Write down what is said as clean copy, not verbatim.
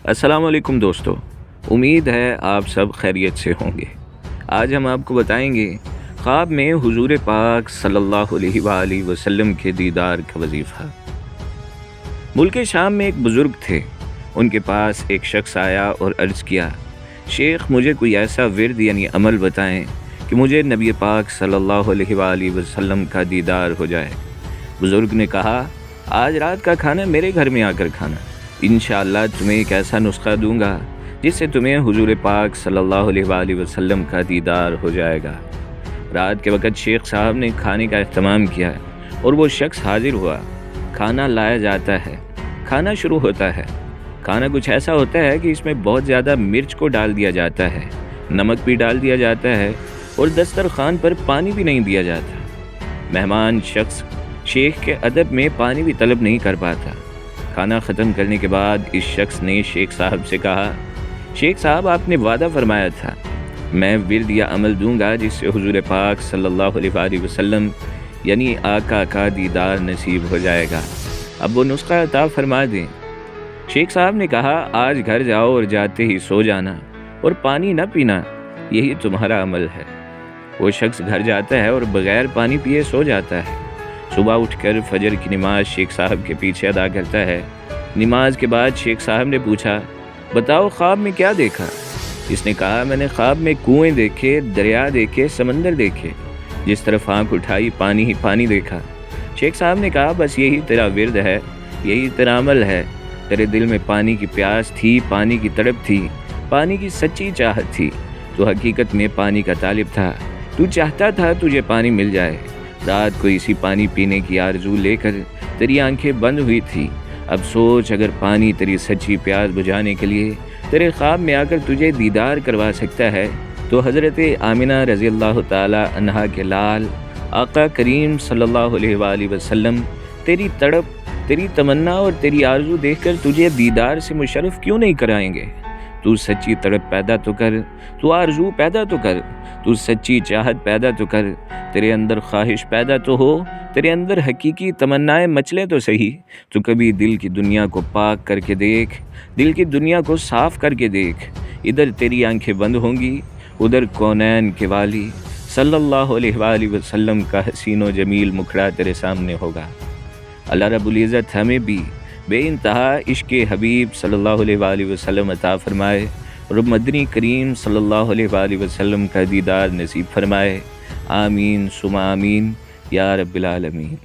السلام علیکم دوستو، امید ہے آپ سب خیریت سے ہوں گے۔ آج ہم آپ کو بتائیں گے خواب میں حضور پاک صلی اللہ علیہ وآلہ وسلم کے دیدار کا وظیفہ۔ ملک شام میں ایک بزرگ تھے۔ ان کے پاس ایک شخص آیا اور عرض کیا، شیخ مجھے کوئی ایسا ورد یعنی عمل بتائیں کہ مجھے نبی پاک صلی اللہ علیہ وآلہ وسلم کا دیدار ہو جائے۔ بزرگ نے کہا، آج رات کا کھانا میرے گھر میں آ کر کھانا، انشاءاللہ تمہیں ایک ایسا نسخہ دوں گا جس سے تمہیں حضور پاک صلی اللہ علیہ وآلہ وسلم کا دیدار ہو جائے گا۔ رات کے وقت شیخ صاحب نے کھانے کا اہتمام کیا اور وہ شخص حاضر ہوا۔ کھانا لایا جاتا ہے، کھانا شروع ہوتا ہے۔ کھانا کچھ ایسا ہوتا ہے کہ اس میں بہت زیادہ مرچ کو ڈال دیا جاتا ہے، نمک بھی ڈال دیا جاتا ہے اور دسترخوان پر پانی بھی نہیں دیا جاتا۔ مہمان شخص شیخ کے ادب میں پانی بھی طلب نہیں کر پاتا۔ کھانا ختم کرنے کے بعد اس شخص نے شیخ صاحب سے کہا، شیخ صاحب آپ نے وعدہ فرمایا تھا میں ورد یا عمل دوں گا جس سے حضور پاک صلی اللہ علیہ وآلہ وسلم یعنی آقا کا دیدار نصیب ہو جائے گا، اب وہ نسخہ عطا فرما دیں۔ شیخ صاحب نے کہا، آج گھر جاؤ اور جاتے ہی سو جانا اور پانی نہ پینا، یہی تمہارا عمل ہے۔ وہ شخص گھر جاتا ہے اور بغیر پانی پیے سو جاتا ہے۔ صبح اٹھ کر فجر کی نماز شیخ صاحب کے پیچھے ادا کرتا ہے۔ نماز کے بعد شیخ صاحب نے پوچھا، بتاؤ خواب میں کیا دیکھا؟ اس نے کہا، میں نے خواب میں کنویں دیکھے، دریا دیکھے، سمندر دیکھے، جس طرف آنکھ اٹھائی پانی ہی پانی دیکھا۔ شیخ صاحب نے کہا، بس یہی تیرا ورد ہے، یہی تیرا عمل ہے۔ تیرے دل میں پانی کی پیاس تھی، پانی کی تڑپ تھی، پانی کی سچی چاہت تھی۔ تو حقیقت میں پانی کا طالب تھا، تو چاہتا تھا تجھے پانی مل جائے۔ رات کو اسی پانی پینے کی آرزو لے کر تیری آنکھیں بند ہوئی تھی۔ اب سوچ، اگر پانی تیری سچی پیاس بجھانے کے لیے تیرے خواب میں آ کر تجھے دیدار کروا سکتا ہے تو حضرت آمنہ رضی اللہ تعالی عنہا کے لال آقا کریم صلی اللہ علیہ وآلہ وسلم تیری تڑپ، تیری تمنا اور تیری آرزو دیکھ کر تجھے دیدار سے مشرف کیوں نہیں کرائیں گے؟ تو سچی تڑپ پیدا تو کر، تو آرزو پیدا تو کر، تو سچی چاہت پیدا تو کر، تیرے اندر خواہش پیدا تو ہو، تیرے اندر حقیقی تمنائیں مچلے تو صحیح۔ تو کبھی دل کی دنیا کو پاک کر کے دیکھ، دل کی دنیا کو صاف کر کے دیکھ۔ ادھر تیری آنکھیں بند ہوں گی، ادھر کونین کے والی صلی اللہ علیہ وآلہ وسلم کا حسین و جمیل مکھڑا تیرے سامنے ہوگا۔ اللہ رب العزت ہمیں بھی بے انتہا عشق حبیب صلی اللہ علیہ وآلہ وسلم عطا فرمائے اور مدنی کریم صلی اللہ علیہ وآلہ وسلم کا دیدار نصیب فرمائے۔ آمین ثم آمین یا رب العالمین۔